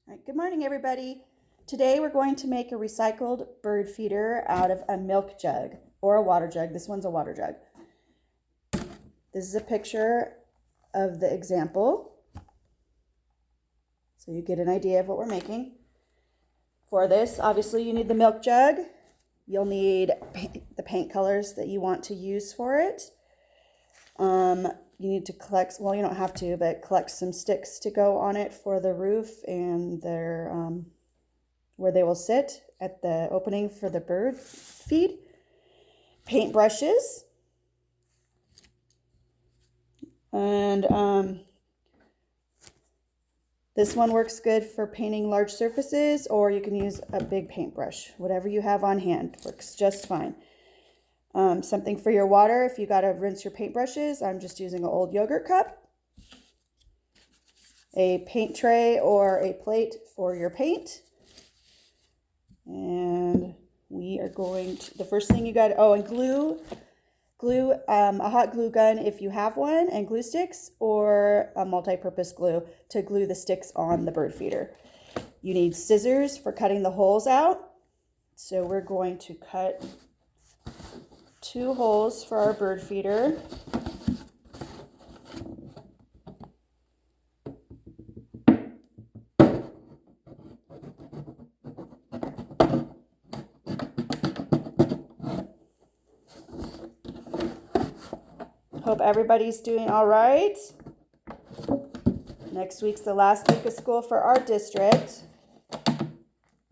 All right, good morning, everybody. Today we're going to make a recycled bird feeder out of a milk jug or a water jug. This one's a water jug. This is a picture of the example, so you get an idea of what we're making. For this, obviously, you need the milk jug. You'll need the paint colors that you want to use for it. You need to collect, well, you don't have to, but collect some sticks to go on it for the roof and their where they will sit at the opening for the bird feed. Paint brushes. And this one works good for painting large surfaces, or you can use a big paintbrush. Whatever you have on hand works just fine. Something for your water if you got to rinse your paintbrushes. I'm just using an old yogurt cup. A paint tray or a plate for your paint. And we are going to, the first thing you got, and glue, a hot glue gun if you have one, and glue sticks or a multi-purpose glue to glue the sticks on the bird feeder. You need scissors for cutting the holes out. So we're going to cut 2 holes for our bird feeder. Hope everybody's doing all right. Next week's the last week of school for our district.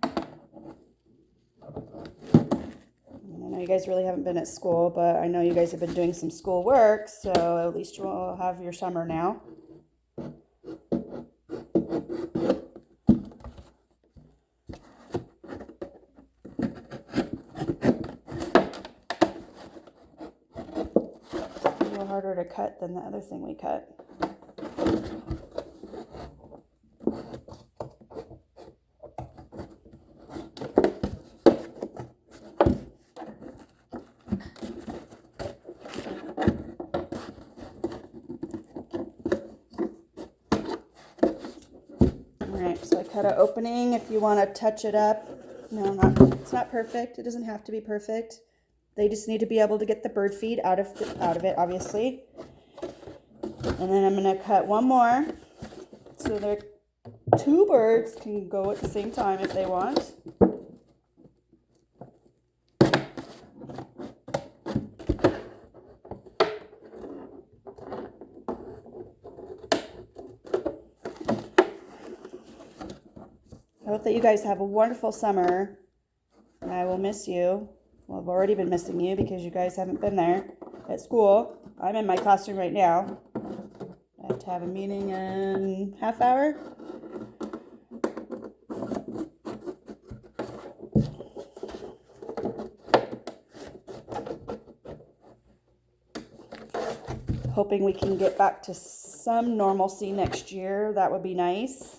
I know you guys really haven't been at school, but I know you guys have been doing some school work, so at least you will have your summer now. A little harder to cut than the other thing we cut. Alright, so I cut an opening if you want to touch it up. No, it's not perfect. It doesn't have to be perfect. They just need to be able to get the bird feed out of it, obviously. And then I'm going to cut one more so there 2 birds can go at the same time if they want. I hope that you guys have a wonderful summer, and I will miss you. Well, I've already been missing you because you guys haven't been there at school. I'm in my classroom right now. I have to have a meeting in half hour. Hoping we can get back to some normalcy next year. That would be nice.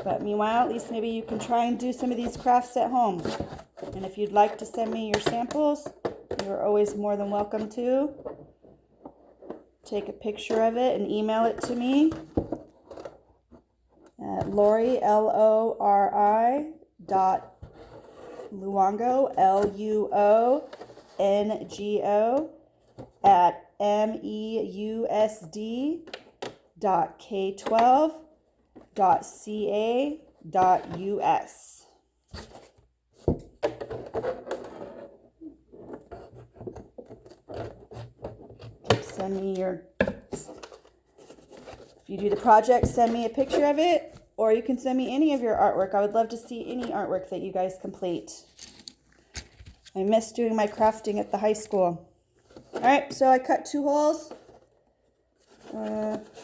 But meanwhile, at least maybe you can try and do some of these crafts at home. And if you'd like to send me your samples, you're always more than welcome to. Take a picture of it and email it to me at Lori, L-O-R-I .luongo, L-U-O-N-G-O at meusd.k12.ca.us. Send me your, if you do the project, send me a picture of it, or you can send me any of your artwork. I would love to see any artwork that you guys complete. I miss doing my crafting at the high school. All right, so I cut 2 holes.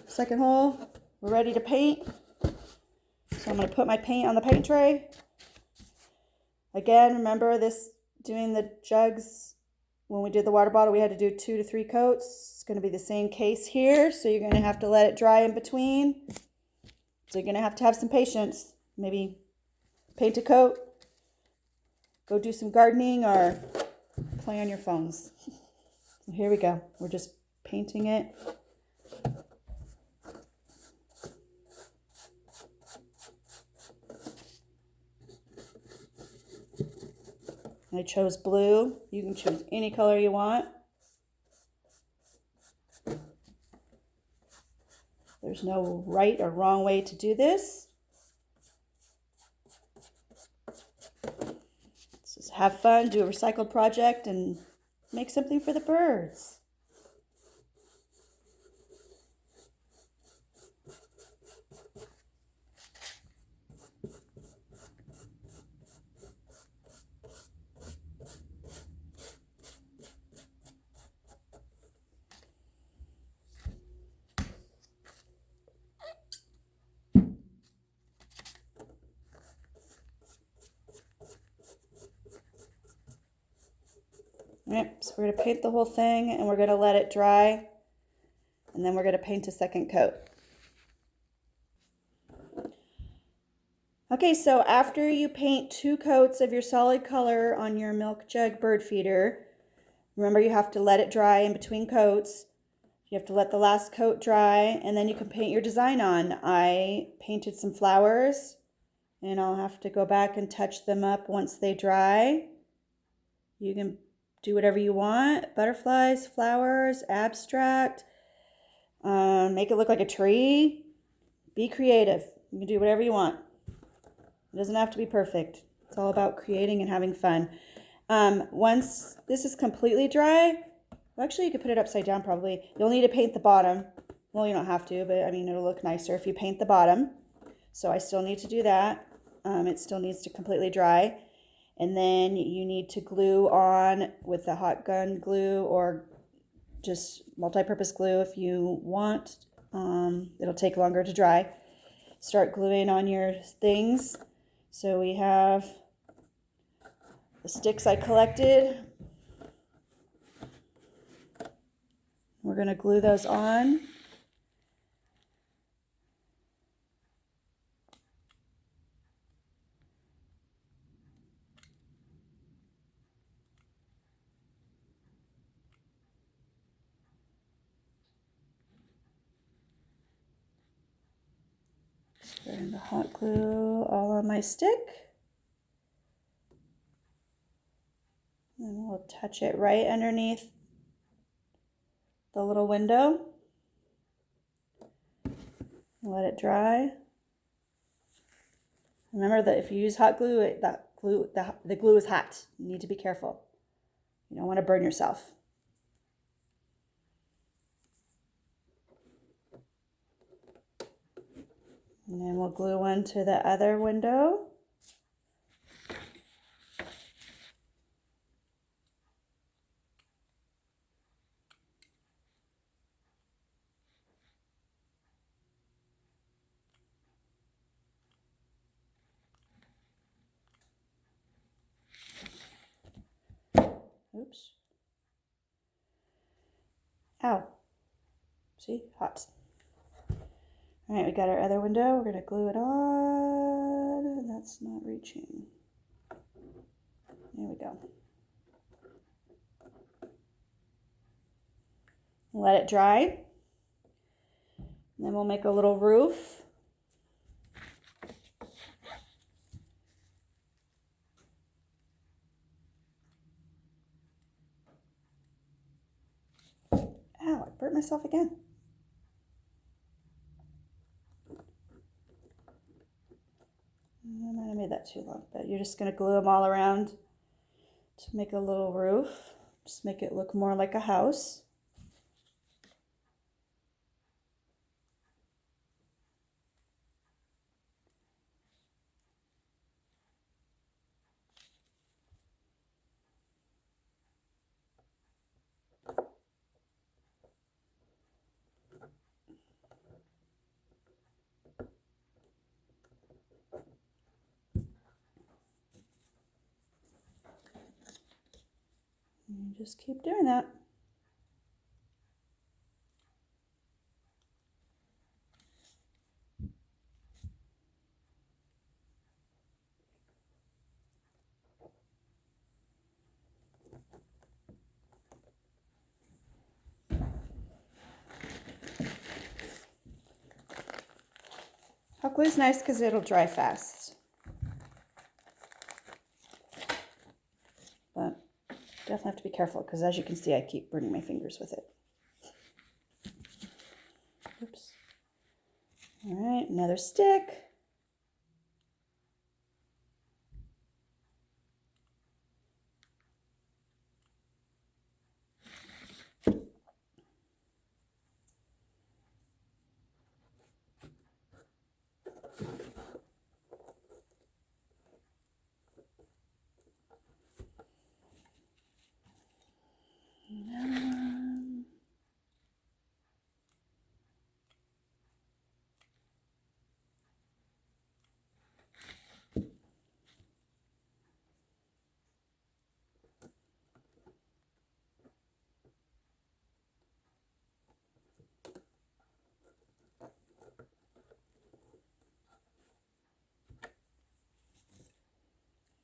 Second hole, we're ready to paint. So I'm going to put my paint on the paint tray. Again, remember this, doing the jugs, when we did the water bottle, we had to do 2 to 3 coats. It's going to be the same case here, so you're going to have to let it dry in between. So you're going to have some patience. Maybe paint a coat, go do some gardening, or play on your phones. So here we go. We're just painting it. I chose blue. You can choose any color you want. There's no right or wrong way to do this. Just have fun, do a recycled project, and make something for the birds. Yep, so we're going to paint the whole thing and we're going to let it dry, and then we're going to paint a second coat. Okay, so after you paint 2 coats of your solid color on your milk jug bird feeder, remember you have to let it dry in between coats. You have to let the last coat dry, and then you can paint your design on. I painted some flowers, and I'll have to go back and touch them up once they dry. You can do whatever you want. Butterflies, flowers, abstract. Make it look like a tree. Be creative. You can do whatever you want. It doesn't have to be perfect. It's all about creating and having fun. Once this is completely dry, well, actually you could put it upside down probably. You'll need to paint the bottom. Well, you don't have to, but I mean, it'll look nicer if you paint the bottom. So I still need to do that. It still needs to completely dry. And then you need to glue on with the hot gun glue or just multi-purpose glue if you want. It'll take longer to dry. Start gluing on your things. So we have the sticks I collected. We're going to glue those on. Spraying the hot glue all on my stick. And we'll touch it right underneath the little window. Let it dry. Remember that if you use hot glue, the glue is hot. You need to be careful. You don't want to burn yourself. And then we'll glue one to the other window. Oops. Ow. See? Hot. All right, we got our other window. We're going to glue it on. That's not reaching. There we go. Let it dry. And then we'll make a little roof. Ow, I burnt myself again. I might have made that too long, but you're just going to glue them all around to make a little roof. Just make it look more like a house. And just keep doing that. Hot glue is nice because it'll dry fast. definitely have to be careful because as you can see, I keep burning my fingers with it. Oops. All right, another stick.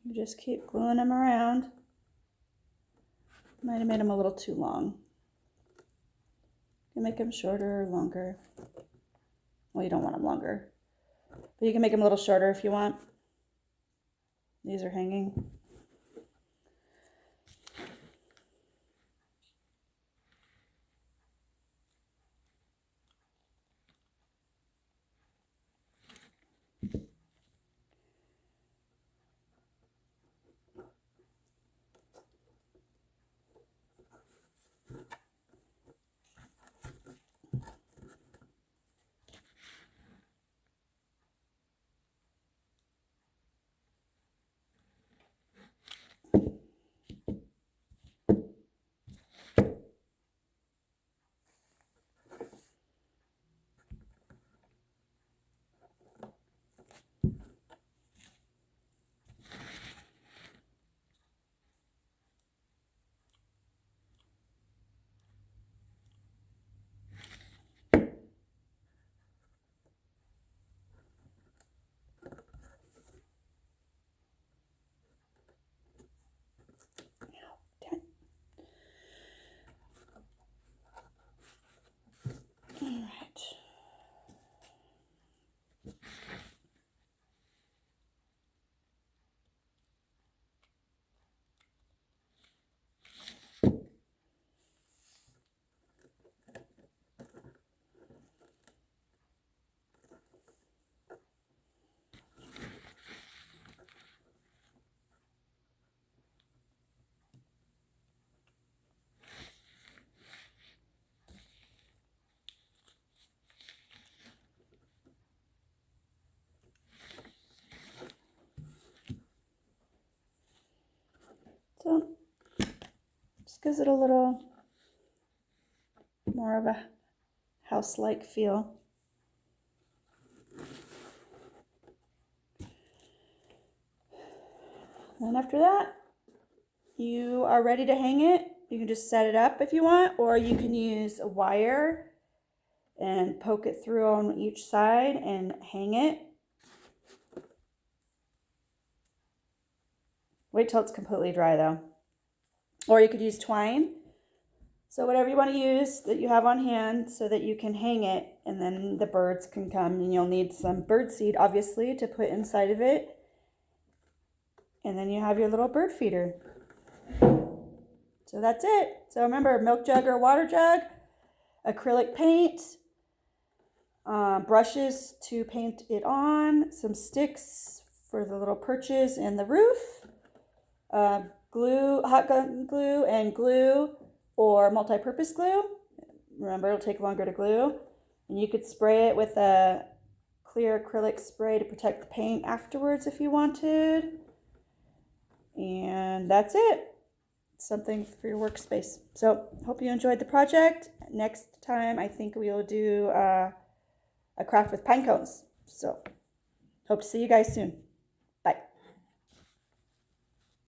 You just keep gluing them around. Might have made them a little too long. You can make them shorter or longer. Well, you don't want them longer, but you can make them a little shorter if you want. These are hanging. So just gives it a little more of a house-like feel. And after that, you are ready to hang it. You can just set it up if you want, or you can use a wire and poke it through on each side and hang it. Wait till it's completely dry though. Or you could use twine. So whatever you want to use that you have on hand so that you can hang it and then the birds can come, and you'll need some bird seed obviously to put inside of it. And then you have your little bird feeder. So that's it. So remember, milk jug or water jug, acrylic paint, brushes to paint it on, some sticks for the little perches and the roof, glue, hot gun glue and glue or multi-purpose glue. Remember, it'll take longer to glue. And you could spray it with a clear acrylic spray to protect the paint afterwards if you wanted. And that's it. Something for your workspace. So hope you enjoyed the project. Next time I think we will do a craft with pine cones. So hope to see you guys soon.